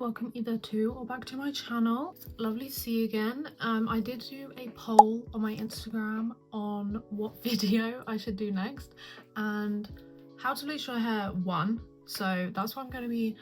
welcome either to or back to my channel. It's lovely to see you again. I did do a poll on my Instagram on what video I should do next, and how to bleach your hair won, so that's what I'm going to be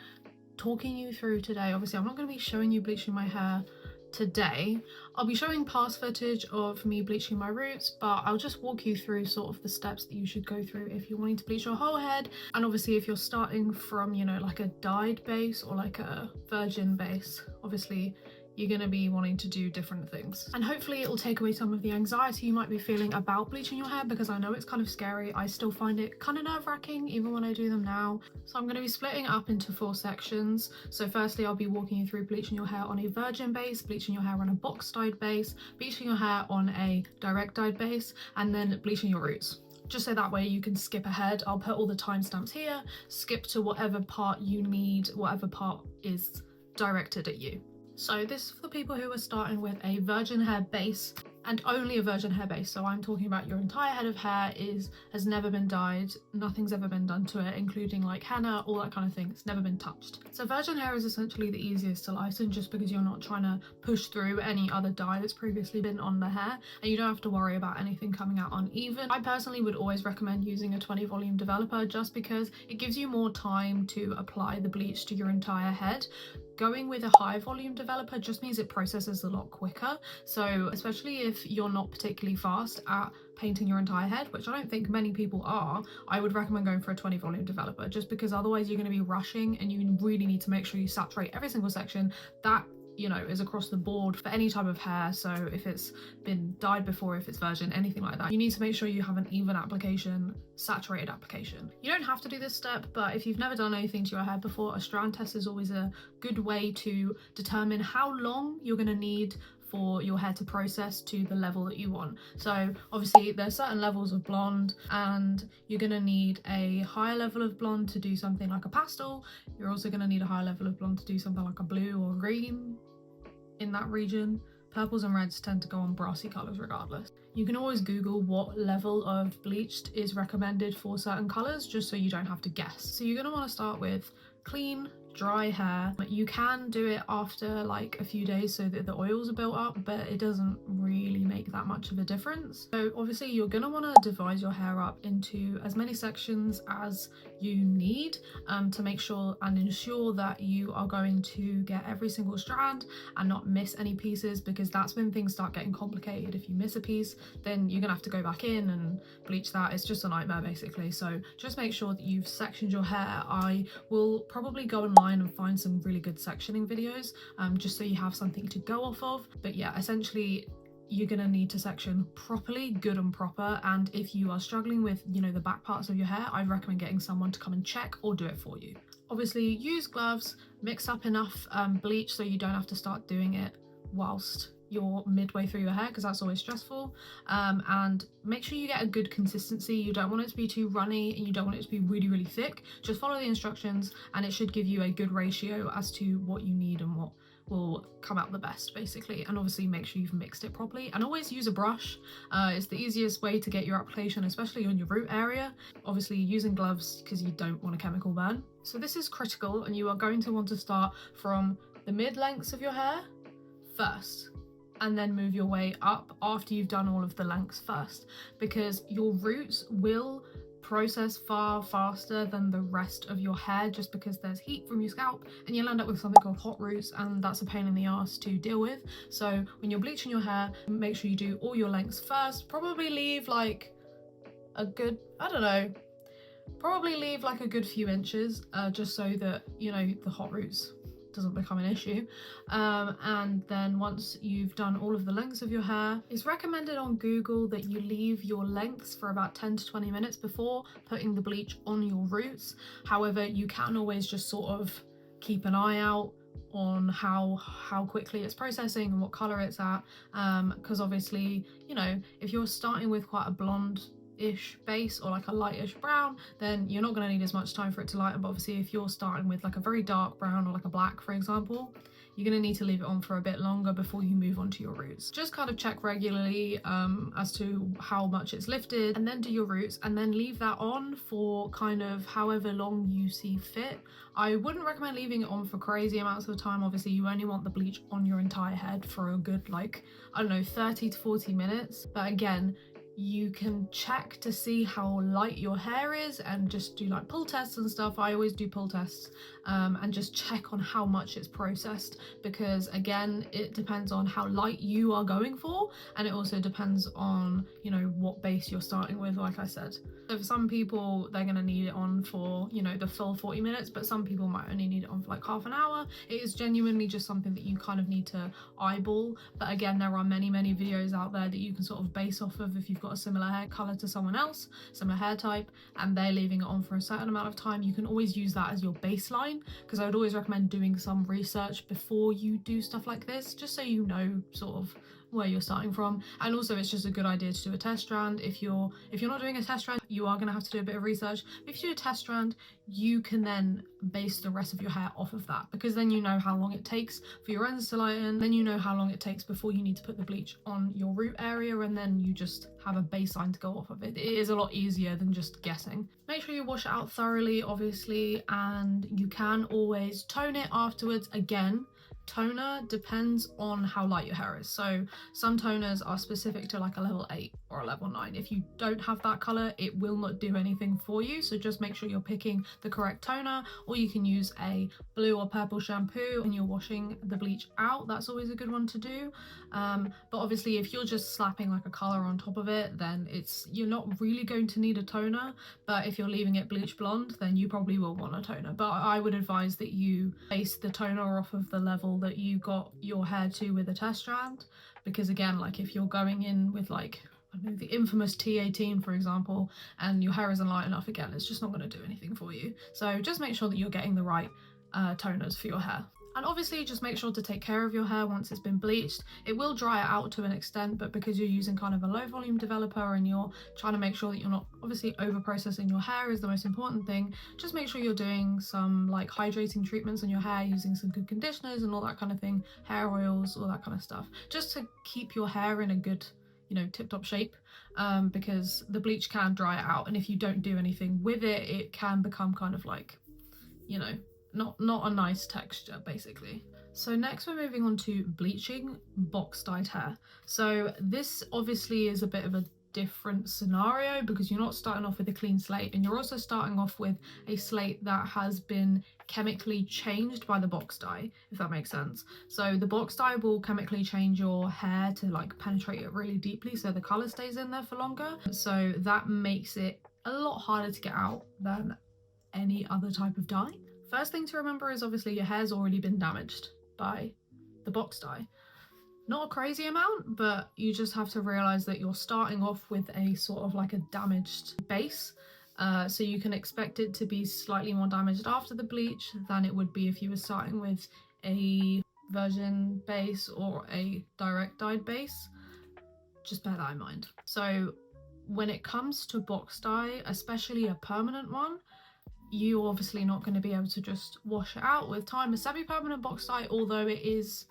talking you through today. Obviously I'm not going to be showing you bleaching my hair today. I'll be showing past footage of me bleaching my roots, but I'll just walk you through sort of the steps that you should go through if you're wanting to bleach your whole head. And obviously if you're starting from, you know, like a dyed base or like a virgin base, obviously you're going to be wanting to do different things, and hopefully it will take away some of the anxiety you might be feeling about bleaching your hair, because I know it's kind of scary. I still find it kind of nerve-wracking even when I do them now. So I'm going to be splitting it up into 4 sections. So firstly I'll be walking you through bleaching your hair on a virgin base, bleaching your hair on a box dyed base, bleaching your hair on a direct dyed base, and then bleaching your roots. Just so that way you can skip ahead. I'll put all the timestamps here, skip to whatever part you need, whatever part is directed at you. So this is for the people who are starting with a virgin hair base, and only a virgin hair base. So I'm talking about your entire head of hair has never been dyed, nothing's ever been done to it, including like henna, all that kind of thing. It's never been touched. So virgin hair is essentially the easiest to lighten, just because you're not trying to push through any other dye that's previously been on the hair, and you don't have to worry about anything coming out uneven. I personally would always recommend using a 20 volume developer, just because it gives you more time to apply the bleach to your entire head. Going with a high volume developer just means it processes a lot quicker. So especially if you're not particularly fast at painting your entire head, which I don't think many people are, I would recommend going for a 20 volume developer, just because otherwise you're going to be rushing and you really need to make sure you saturate every single section. That, you know, is across the board for any type of hair. So if it's been dyed before, if it's virgin, anything like that, you need to make sure you have an even application, saturated application. You don't have to do this step, but if you've never done anything to your hair before, a strand test is always a good way to determine how long you're going to need for your hair to process to the level that you want. So obviously there's certain levels of blonde, and you're going to need a higher level of blonde to do something like a pastel. You're also going to need a higher level of blonde to do something like a blue or green in that region. Purples and reds tend to go on brassy colours regardless. You can always Google what level of bleached is recommended for certain colours, just so you don't have to guess. So you're going to want to start with clean, dry hair. You can do it after like a few days so that the oils are built up, but it doesn't really make that much of a difference. So obviously you're going to want to divide your hair up into as many sections as you need, to make sure and ensure that you are going to get every single strand and not miss any pieces, because that's when things start getting complicated. If you miss a piece, then you're gonna have to go back in and bleach that. It's just a nightmare basically. So just make sure that you've sectioned your hair. I will probably go online and find some really good sectioning videos, just so you have something to go off of. But yeah, essentially you're going to need to section properly, good and proper. And if you are struggling with, you know, the back parts of your hair, I'd recommend getting someone to come and check or do it for you. Obviously use gloves, mix up enough bleach so you don't have to start doing it whilst you're midway through your hair, because that's always stressful. And make sure you get a good consistency. You don't want it to be too runny and you don't want it to be really, really thick. Just follow the instructions and it should give you a good ratio as to what you need and what will come out the best basically. And obviously make sure you've mixed it properly, and always use a brush. It's the easiest way to get your application, especially on your root area. Obviously using gloves because you don't want a chemical burn. So this is critical, and you are going to want to start from the mid lengths of your hair first, and then move your way up after you've done all of the lengths first, because your roots will process far faster than the rest of your hair, just because there's heat from your scalp and you'll end up with something called hot roots, and that's a pain in the ass to deal with. So when you're bleaching your hair, make sure you do all your lengths first. Probably leave like a good, I don't know, probably leave like a good few inches, just so that, you know, the hot roots doesn't become an issue. And then once you've done all of the lengths of your hair, it's recommended on Google that you leave your lengths for about 10 to 20 minutes before putting the bleach on your roots. However, you can always just sort of keep an eye out on how quickly it's processing and what color it's at, because obviously, you know, if you're starting with quite a blonde-ish base or like a lightish brown, then you're not going to need as much time for it to lighten. But obviously if you're starting with like a very dark brown or like a black, for example, you're going to need to leave it on for a bit longer before you move on to your roots. Just kind of check regularly as to how much it's lifted, and then do your roots, and then leave that on for kind of however long you see fit. I wouldn't recommend leaving it on for crazy amounts of time. Obviously you only want the bleach on your entire head for a good, like, I don't know, 30 to 40 minutes. But again, you can check to see how light your hair is and just do like pull tests and stuff. I always do pull tests and just check on how much it's processed, because again, it depends on how light you are going for, and it also depends on, you know, what base you're starting with, like I said. So for some people, they're going to need it on for, you know, the full 40 minutes, but some people might only need it on for like half an hour. It is genuinely just something that you kind of need to eyeball. But again, there are many videos out there that you can sort of base off of if you've got a similar hair color to someone else, similar hair type, and they're leaving it on for a certain amount of time. You can always use that as your baseline, because I would always recommend doing some research before you do stuff like this, just so you know sort of where you're starting from. And also it's just a good idea to do a test strand. If you're not doing a test strand, you are going to have to do a bit of research. But if you do a test strand, you can then base the rest of your hair off of that, because then you know how long it takes for your ends to lighten, then you know how long it takes before you need to put the bleach on your root area, and then you just have a baseline to go off of it. It is a lot easier than just guessing. Make sure you wash it out thoroughly, obviously, and you can always tone it afterwards. Again, toner depends on how light your hair is. So some toners are specific to like a level 8 or a level 9. If you don't have that color, it will not do anything for you. So just make sure you're picking the correct toner, or you can use a blue or purple shampoo and you're washing the bleach out. That's always a good one to do. But obviously if you're just slapping like a color on top of it, then you're not really going to need a toner. But if you're leaving it bleach blonde, then you probably will want a toner. But I would advise that you base the toner off of the level that you got your hair to with a test strand, because again, like if you're going in with like, I don't know, the infamous T18 for example, and your hair isn't light enough, again, it's just not going to do anything for you. So just make sure that you're getting the right toners for your hair. And obviously just make sure to take care of your hair once it's been bleached. It will dry it out to an extent, but because you're using kind of a low volume developer and you're trying to make sure that you're not obviously over processing your hair is the most important thing. Just make sure you're doing some like hydrating treatments on your hair, using some good conditioners and all that kind of thing, hair oils, all that kind of stuff, just to keep your hair in a good, you know, tip-top shape, because the bleach can dry it out, and if you don't do anything with it, it can become kind of like, you know, not a nice texture basically. So next we're moving on to bleaching box dyed hair. So this obviously is a bit of a different scenario, because you're not starting off with a clean slate, and you're also starting off with a slate that has been chemically changed by the box dye, if that makes sense. So the box dye will chemically change your hair to like penetrate it really deeply, so the color stays in there for longer. So that makes it a lot harder to get out than any other type of dye. First thing to remember is obviously your hair's already been damaged by the box dye. Not a crazy amount, but you just have to realize that you're starting off with a sort of like a damaged base. So you can expect it to be slightly more damaged after the bleach than it would be if you were starting with a virgin base or a direct dyed base. Just bear that in mind. So when it comes to box dye, especially a permanent one, you're obviously not going to be able to just wash it out with time. A semi-permanent box dye, although it is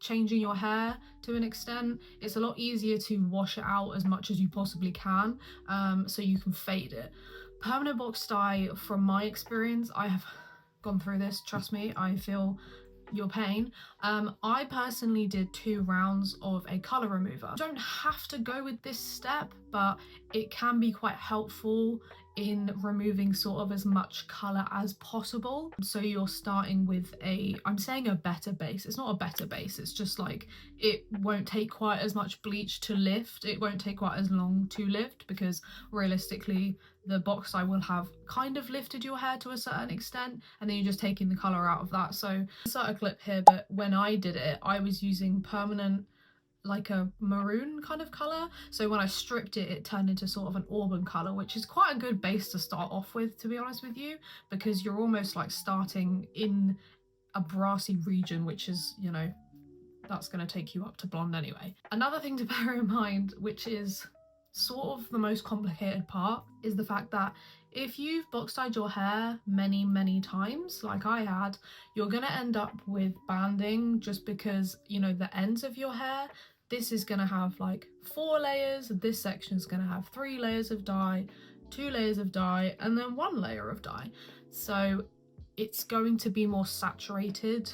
changing your hair to an extent, it's a lot easier to wash it out as much as you possibly can, so you can fade it. Permanent box dye, from my experience, I have gone through this, trust me, I feel your pain. I personally did 2 rounds of a color remover. You don't have to go with this step, but it can be quite helpful in removing sort of as much color as possible. So you're starting with I'm saying a better base. It's not a better base, it's just like it won't take quite as much bleach to lift, it won't take quite as long to lift, because realistically the box dye will have kind of lifted your hair to a certain extent, and then you're just taking the color out of that. So insert a clip here, but when I did it, I was using permanent, like a maroon kind of color. So when I stripped it, it turned into sort of an auburn color, which is quite a good base to start off with, to be honest with you, because you're almost like starting in a brassy region, which is, you know, that's going to take you up to blonde anyway. Another thing to bear in mind, which is sort of the most complicated part, is the fact that if you've box dyed your hair many times like I had, you're gonna end up with banding, just because, you know, the ends of your hair, this is gonna have like 4 layers, this section is gonna have 3 layers of dye, 2 layers of dye, and then 1 layer of dye. So it's going to be more saturated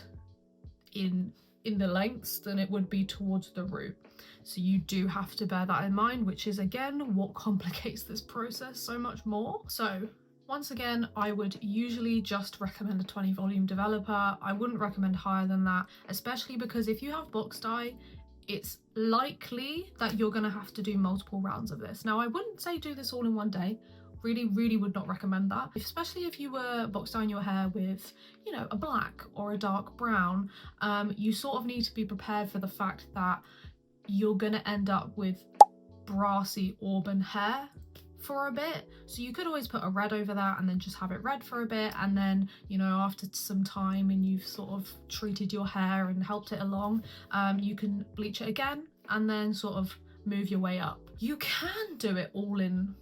in the lengths than it would be towards the root. So you do have to bear that in mind, which is again what complicates this process so much more. So once again, I would usually just recommend a 20 volume developer. I wouldn't recommend higher than that, especially because if you have box dye, it's likely that you're going to have to do multiple rounds of this. Now, I wouldn't say do this all in one day. Really would not recommend that, especially if you were box dyeing your hair with, you know, a black or a dark brown. You sort of need to be prepared for the fact that you're gonna end up with brassy auburn hair for a bit. So you could always put a red over that and then just have it red for a bit, and then, you know, after some time and you've sort of treated your hair and helped it along, you can bleach it again and then sort of move your way up. You can do it all in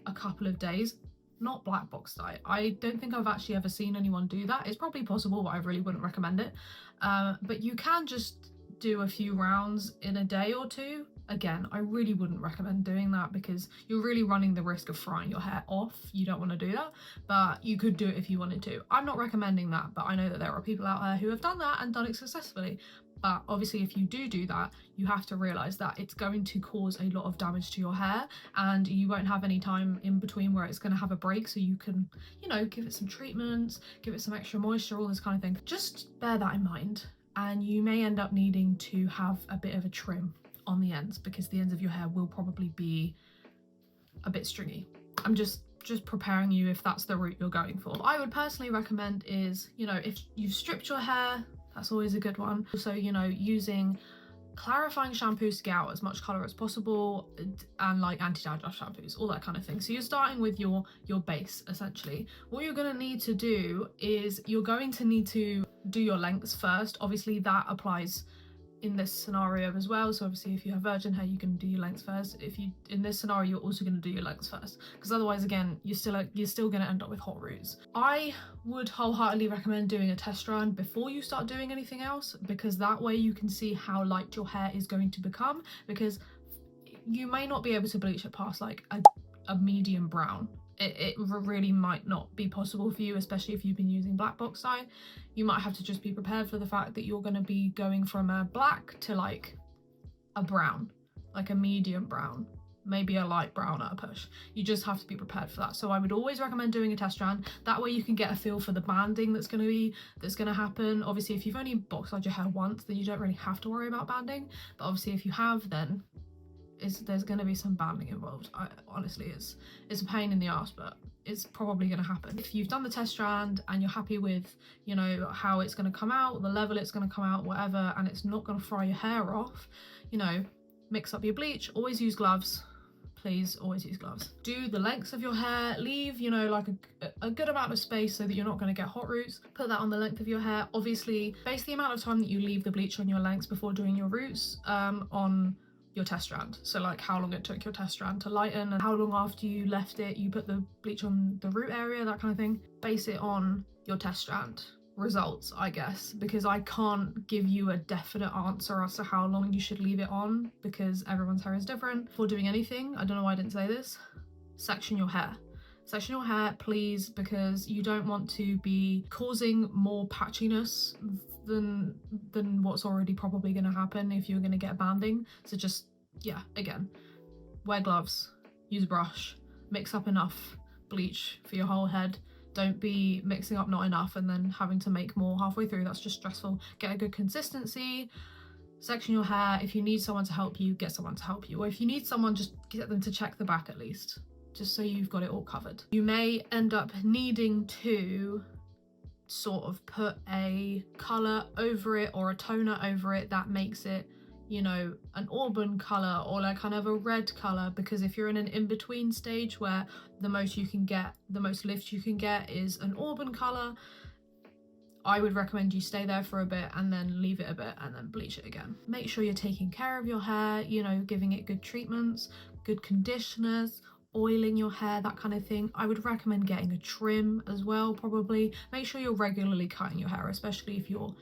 a couple of days, not black box dye. I don't think I've actually ever seen anyone do that. It's probably possible, but I really wouldn't recommend it. But you can just do a few rounds in a day or two. Again, I really wouldn't recommend doing that because you're really running the risk of frying your hair off. You don't want to do that, but you could do it if you wanted to. I'm not recommending that, but I know that there are people out there who have done that and done it successfully. But obviously if you do that, you have to realise that it's going to cause a lot of damage to your hair, and you won't have any time in between where it's going to have a break, so you can, you know, give it some treatments, give it some extra moisture, all this kind of thing. Just bear that in mind, and you may end up needing to have a bit of a trim on the ends, because the ends of your hair will probably be a bit stringy. I'm just preparing you if that's the route you're going for. What I would personally recommend is, you know, if you've stripped your hair, that's always a good one. Also, you know, using clarifying shampoos to get out as much colour as possible, and like anti-dandruff shampoos, all that kind of thing. So you're starting with your base, essentially. What you're going to need to do is you're going to need to do your lengths first. Obviously that applies in this scenario as well. So obviously if you have virgin hair, you can do your lengths first. If you, in this scenario, you're also going to do your lengths first, because otherwise, again, you're still going to end up with hot roots. I would wholeheartedly recommend doing a test strand before you start doing anything else, because that way you can see how light your hair is going to become, because you may not be able to bleach it past like a medium brown. It really might not be possible for you, especially if you've been using black box dye. You might have to just be prepared for the fact that you're going to be going from a black to like a brown, like a medium brown, maybe a light brown at a push. You just have to be prepared for that. So I would always recommend doing a test strand. That way you can get a feel for the banding that's going to happen. Obviously, if you've only box dyed your hair once, then you don't really have to worry about banding. But obviously, if you have, then there's going to be some banding involved. Honestly, it's a pain in the ass, but it's probably going to happen. If you've done the test strand and you're happy with, you know, how it's going to come out, the level it's going to come out, whatever, and it's not going to fry your hair off, you know, mix up your bleach. Always use gloves. Please always use gloves. Do the lengths of your hair, leave, you know, like a good amount of space so that you're not going to get hot roots. Put that on the length of your hair. Obviously, base the amount of time that you leave the bleach on your lengths before doing your roots on your test strand. So like how long it took your test strand to lighten, and how long after you left it you put the bleach on the root area, that kind of thing. Base it on your test strand results, I guess, because I can't give you a definite answer as to how long you should leave it on, because everyone's hair is different. Before doing anything, I don't know why I didn't say this, section your hair. Section your hair, please, because you don't want to be causing more patchiness than what's already probably going to happen if you're going to get banding. So just, yeah, again, wear gloves, use a brush, mix up enough bleach for your whole head. Don't be mixing up not enough and then having to make more halfway through. That's just stressful. Get a good consistency. Section your hair. If you need someone to help you, get someone to help you. Or if you need someone, just get them to check the back at least, just so you've got it all covered. You may end up needing to sort of put a colour over it or a toner over it that makes it, you know, an auburn colour or like kind of a red colour, because if you're in an in-between stage where the most lift you can get is an auburn colour, I would recommend you stay there for a bit and then leave it a bit and then bleach it again. Make sure you're taking care of your hair, you know, giving it good treatments, good conditioners, oiling your hair, that kind of thing. I would recommend getting a trim as well, probably. Make sure you're regularly cutting your hair, especially if you're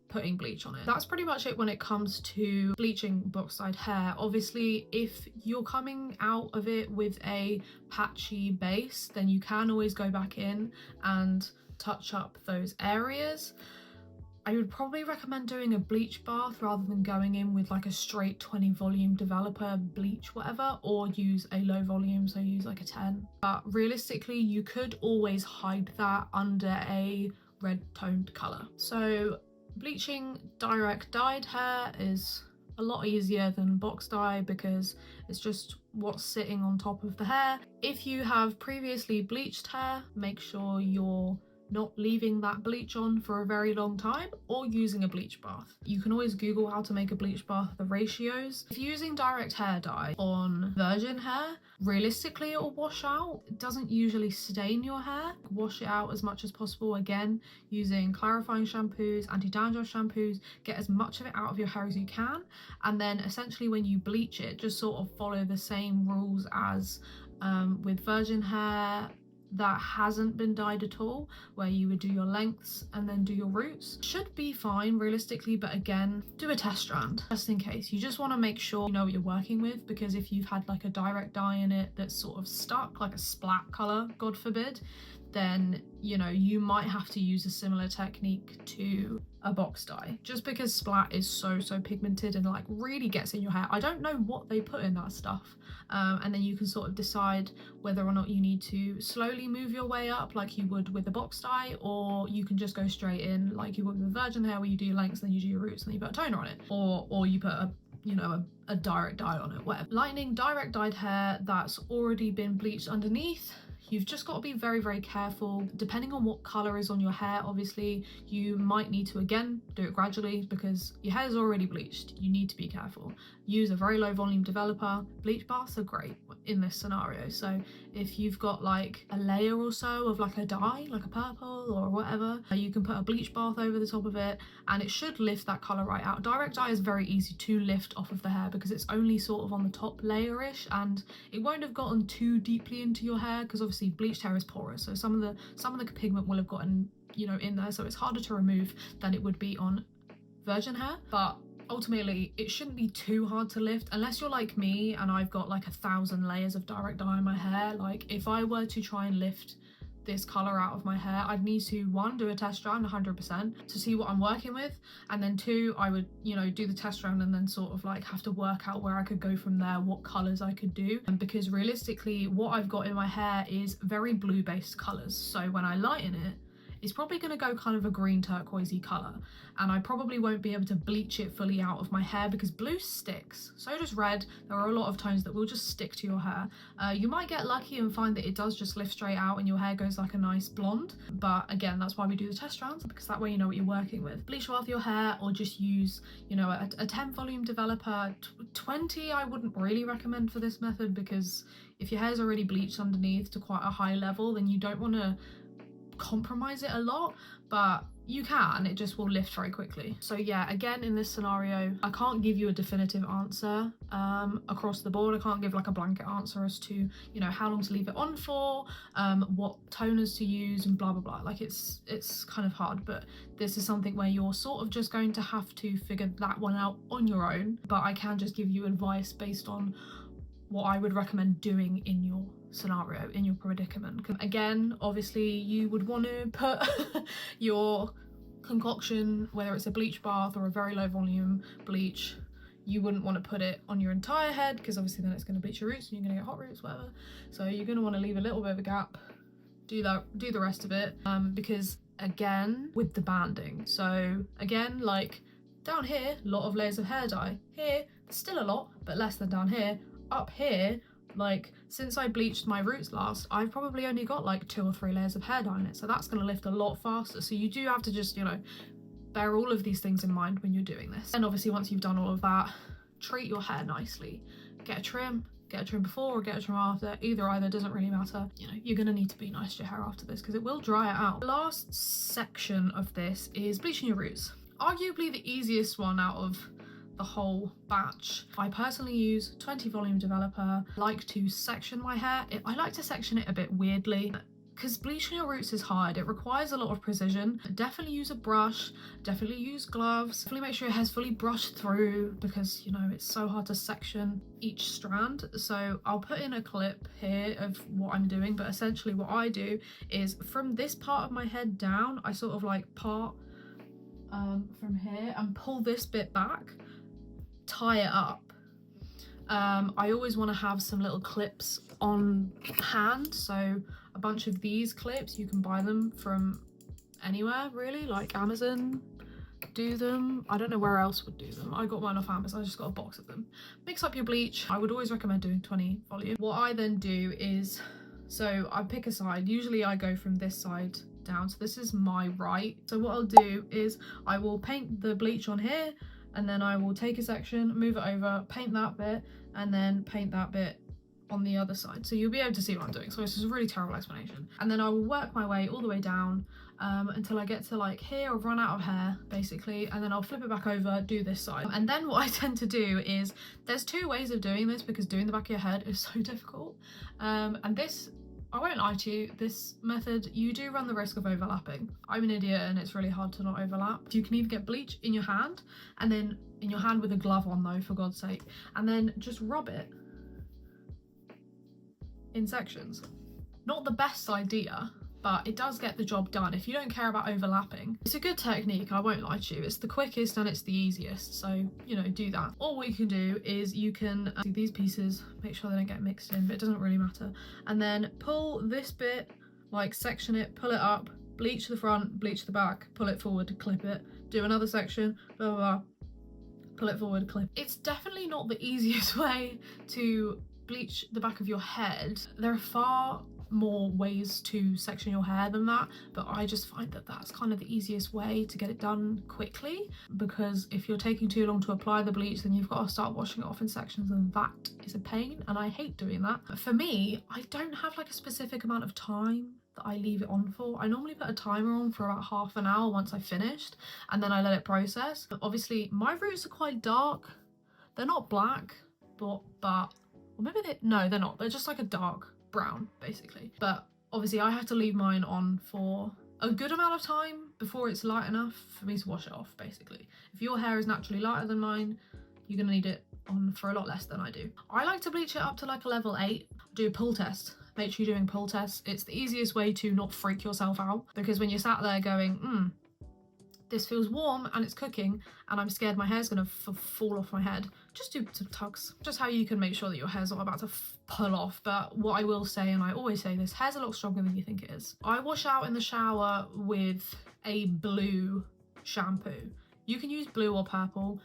putting bleach on it. That's pretty much it when it comes to bleaching box dyed hair. Obviously, if you're coming out of it with a patchy base, then you can always go back in and touch up those areas. I would probably recommend doing a bleach bath rather than going in with like a straight 20 volume developer bleach whatever, or use a low volume, so use like a 10. But realistically, you could always hide that under a red toned colour. So bleaching direct dyed hair is a lot easier than box dye because it's just what's sitting on top of the hair. If you have previously bleached hair, make sure you're not leaving that bleach on for a very long time or using a bleach bath. You can always Google how to make a bleach bath, the ratios. If you're using direct hair dye on virgin hair, realistically it will wash out. It doesn't usually stain your hair. Wash it out as much as possible, again using clarifying shampoos, anti-dandruff shampoos. Get as much of it out of your hair as you can, and then essentially when you bleach it, just sort of follow the same rules as with virgin hair that hasn't been dyed at all, where you would do your lengths and then do your roots. Should be fine realistically, but again, do a test strand just in case. You just want to make sure you know what you're working with, because if you've had like a direct dye in it that's sort of stuck, like a splat color, God forbid, then you know you might have to use a similar technique to a box dye, just because splat is so pigmented and like really gets in your hair. I don't know what they put in that stuff, and then you can sort of decide whether or not you need to slowly move your way up like you would with a box dye, or you can just go straight in like you would with virgin hair, where you do your lengths, then you do your roots, and then you put a toner on it, or you put a direct dye on it, whatever. Lightening direct dyed hair that's already been bleached underneath, you've just got to be very careful. Depending on what colour is on your hair, obviously, you might need to, again, do it gradually because your hair is already bleached. You need to be careful. Use a very low volume developer. Bleach baths are great in this scenario. So if you've got like a layer or so of like a dye, like a purple or whatever, you can put a bleach bath over the top of it and it should lift that colour right out. Direct dye is very easy to lift off of the hair because it's only sort of on the top layer-ish, and it won't have gotten too deeply into your hair because obviously bleached hair is porous, so some of the pigment will have gotten, you know, in there, so it's harder to remove than it would be on virgin hair. But ultimately it shouldn't be too hard to lift unless you're like me and I've got like 1,000 layers of direct dye in my hair. Like if I were to try and lift this color out of my hair, I'd need to, one, do a test strand 100% to see what I'm working with, and then two, I would, you know, do the test strand and then sort of like have to work out where I could go from there, what colors I could do. And because realistically what I've got in my hair is very blue based colors, so when I lighten it, it's probably going to go kind of a green turquoisey colour, and I probably won't be able to bleach it fully out of my hair because blue sticks. So does red. There are a lot of tones that will just stick to your hair. You might get lucky and find that it does just lift straight out and your hair goes like a nice blonde, but again, that's why we do the test strands, because that way you know what you're working with. Bleach off your hair, or just use, you know, a 10 volume developer. 20 I wouldn't really recommend for this method, because if your hair's already bleached underneath to quite a high level, then you don't want to compromise it a lot, but you can, it just will lift very quickly. So yeah, again, in this scenario, I can't give you a definitive answer across the board. I can't give like a blanket answer as to, you know, how long to leave it on for, what toners to use, and blah blah blah. Like it's kind of hard, but this is something where you're sort of just going to have to figure that one out on your own. But I can just give you advice based on what I would recommend doing in your scenario, in your predicament. Again, obviously you would want to put your concoction, whether it's a bleach bath or a very low volume bleach, you wouldn't want to put it on your entire head because obviously then it's going to bleach your roots and you're going to get hot roots, whatever. So you're going to want to leave a little bit of a gap, do the rest of it, because again, with the banding, so again, like down here, a lot of layers of hair dye. Here, still a lot, but less than down here. Up here, like since I bleached my roots last, I've probably only got like 2 or 3 layers of hair dye in it, so that's going to lift a lot faster. So you do have to just, you know, bear all of these things in mind when you're doing this. And obviously once you've done all of that, treat your hair nicely. Get a trim before or get a trim after, either doesn't really matter. You know, you're going to need to be nice to your hair after this because it will dry it out. The last section of this is bleaching your roots. Arguably the easiest one out of the whole batch. I personally use 20 volume developer. I like to section my hair. I like to section it a bit weirdly, because bleaching your roots is hard. It requires a lot of precision. Definitely use a brush, definitely use gloves, definitely make sure your hair's fully brushed through, because you know it's so hard to section each strand. So I'll put in a clip here of what I'm doing, but essentially what I do is from this part of my head down, I sort of like part from here and pull this bit back, tie it up. I always want to have some little clips on hand, so a bunch of these clips, you can buy them from anywhere really, like Amazon do them. I don't know where else would do them. I got mine off Amazon, I just got a box of them. Mix up your bleach. I would always recommend doing 20 volume. What I then do is, so I pick a side, usually I go from this side down, so this is my right. So what I'll do is I will paint the bleach on here, and then I will take a section, move it over, paint that bit, and then paint that bit on the other side. So you'll be able to see what I'm doing. So this is a really terrible explanation. And then I will work my way all the way down until I get to like here. I've run out of hair basically, and then I'll flip it back over, do this side. And then what I tend to do is, there's two ways of doing this because doing the back of your head is so difficult. And this, I won't lie to you, this method, you do run the risk of overlapping. I'm an idiot and it's really hard to not overlap. You can either get bleach in your hand, and then in your hand with a glove on though, for God's sake, and then just rub it in sections. Not the best idea, but it does get the job done if you don't care about overlapping. It's a good technique, I won't lie to you. It's the quickest and it's the easiest, so you know, do that. Or what you can do is you can do these pieces, make sure they don't get mixed in, but it doesn't really matter, and then pull this bit, like section it, pull it up, bleach the front, bleach the back, pull it forward, clip it, do another section, blah blah blah, pull it forward, clip. It's definitely not the easiest way to bleach the back of your head. There are far more ways to section your hair than that, but I just find that that's kind of the easiest way to get it done quickly, because if you're taking too long to apply the bleach, then you've got to start washing it off in sections, and that is a pain, and I hate doing that. For me, I don't have like a specific amount of time that I leave it on for. I normally put a timer on for about half an hour once I've finished, and then I let it process. But obviously my roots are quite dark. They're not black, but or maybe no, they're not. They're just like a dark brown, basically. But obviously I have to leave mine on for a good amount of time before it's light enough for me to wash it off, basically. If your hair is naturally lighter than mine, you're gonna need it on for a lot less than I do. I like to bleach it up to like a level 8. Do a pull test. Make sure you're doing pull tests. It's the easiest way to not freak yourself out, because when you're sat there going, this feels warm and it's cooking and I'm scared my hair's gonna fall off my head, just do some tugs. Just how you can make sure that your hair's not about to pull off. But what I will say, and I always say this, hair's a lot stronger than you think it is. I wash out in the shower with a blue shampoo. You can use blue or purple.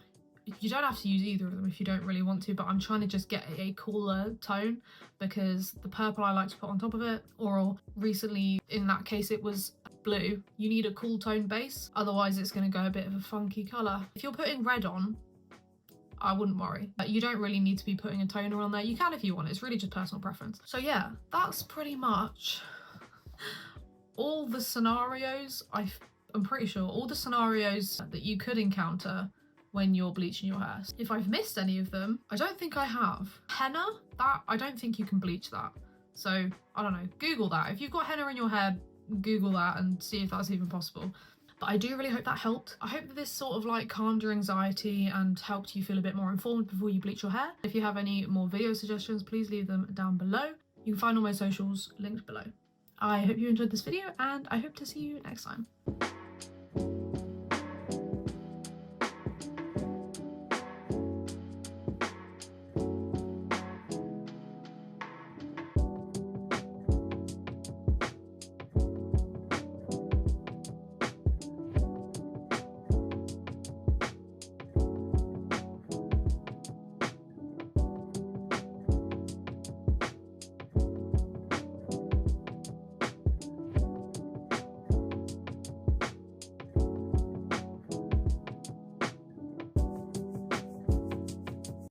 You don't have to use either of them if you don't really want to, but I'm trying to just get a cooler tone, because the purple I like to put on top of it, or recently in that case it was blue. You need a cool tone base, otherwise it's going to go a bit of a funky colour. If you're putting red on, I wouldn't worry. But you don't really need to be putting a toner on there. You can if you want, it's really just personal preference. So yeah, that's pretty much all the scenarios, I'm pretty sure, all the scenarios that you could encounter when you're bleaching your hair. If I've missed any of them, I don't think I have. Henna, that, I don't think you can bleach that. So, I don't know, Google that. If you've got henna in your hair, Google that and see if that's even possible. But I do really hope that helped. I hope that this sort of like calmed your anxiety and helped you feel a bit more informed before you bleach your hair. If you have any more video suggestions, please leave them down below. You can find all my socials linked below. I hope you enjoyed this video, and I hope to see you next time.